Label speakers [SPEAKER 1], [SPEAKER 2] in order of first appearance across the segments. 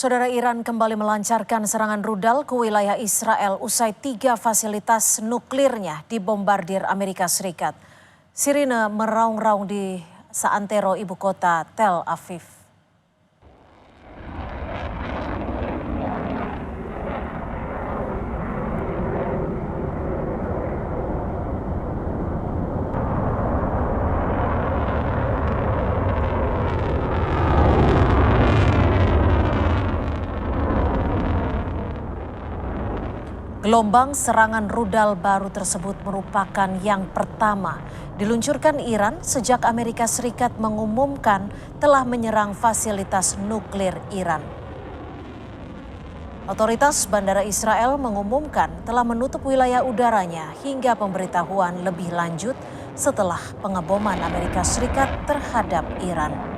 [SPEAKER 1] Saudara, Iran kembali melancarkan serangan rudal ke wilayah Israel usai 3 fasilitas nuklirnya dibombardir Amerika Serikat. Sirine meraung-raung di seantero ibu kota Tel Aviv. Gelombang serangan rudal baru tersebut merupakan yang pertama diluncurkan Iran sejak Amerika Serikat mengumumkan telah menyerang fasilitas nuklir Iran. Otoritas Bandara Israel mengumumkan telah menutup wilayah udaranya hingga pemberitahuan lebih lanjut setelah pengeboman Amerika Serikat terhadap Iran.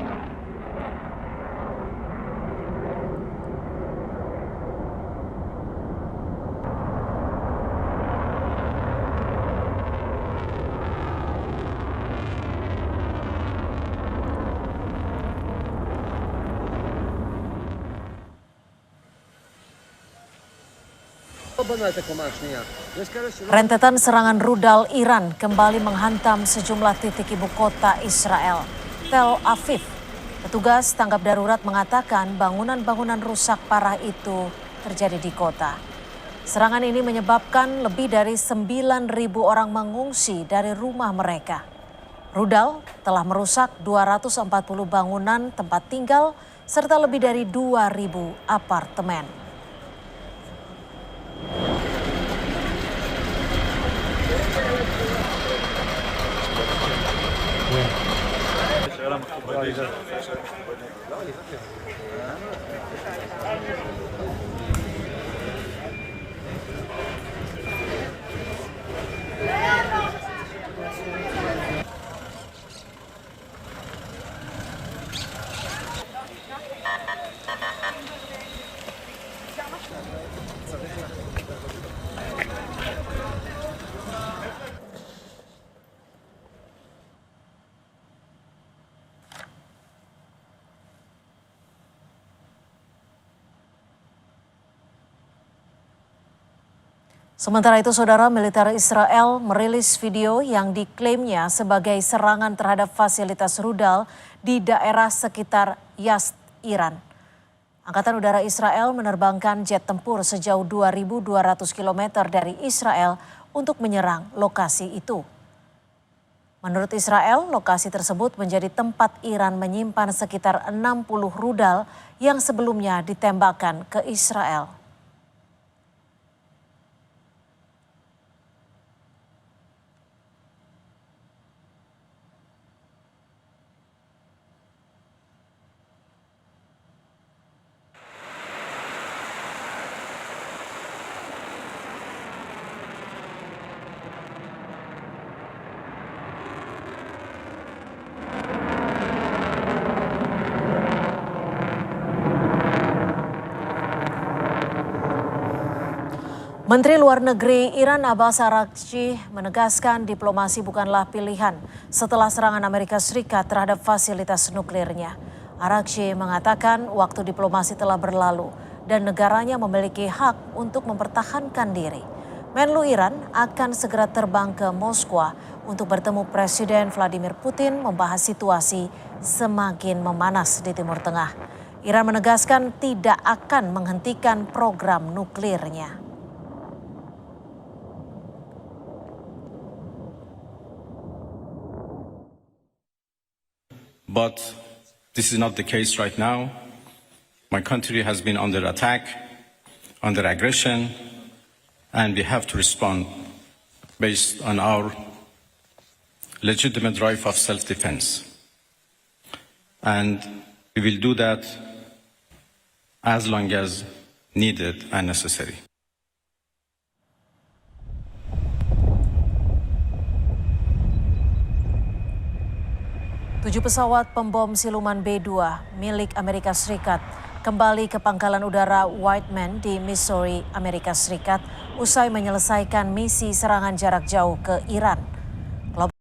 [SPEAKER 1] Rentetan serangan rudal Iran kembali menghantam sejumlah titik ibu kota Israel, Tel Aviv. Petugas tanggap darurat mengatakan bangunan-bangunan rusak parah itu terjadi di kota. Serangan ini menyebabkan lebih dari 9.000 orang mengungsi dari rumah mereka. Rudal telah merusak 240 bangunan tempat tinggal serta lebih dari 2.000 apartemen. Sementara itu, saudara, militer Israel merilis video yang diklaimnya sebagai serangan terhadap fasilitas rudal di daerah sekitar Yazd, Iran. Angkatan Udara Israel menerbangkan jet tempur sejauh 2.200 km dari Israel untuk menyerang lokasi itu. Menurut Israel, lokasi tersebut menjadi tempat Iran menyimpan sekitar 60 rudal yang sebelumnya ditembakkan ke Israel. Menteri Luar Negeri Iran Abbas Araghchi menegaskan diplomasi bukanlah pilihan setelah serangan Amerika Serikat terhadap fasilitas nuklirnya. Araghchi mengatakan waktu diplomasi telah berlalu dan negaranya memiliki hak untuk mempertahankan diri. Menlu Iran akan segera terbang ke Moskwa untuk bertemu Presiden Vladimir Putin membahas situasi semakin memanas di Timur Tengah. Iran menegaskan tidak akan menghentikan program nuklirnya.
[SPEAKER 2] But this is not the case right now. My country has been under attack, under aggression, and we have to respond based on our legitimate right of self-defense. And we will do that as long as needed and necessary.
[SPEAKER 1] 7 pesawat pembom siluman B-2 milik Amerika Serikat kembali ke pangkalan udara Whiteman di Missouri, Amerika Serikat usai menyelesaikan misi serangan jarak jauh ke Iran.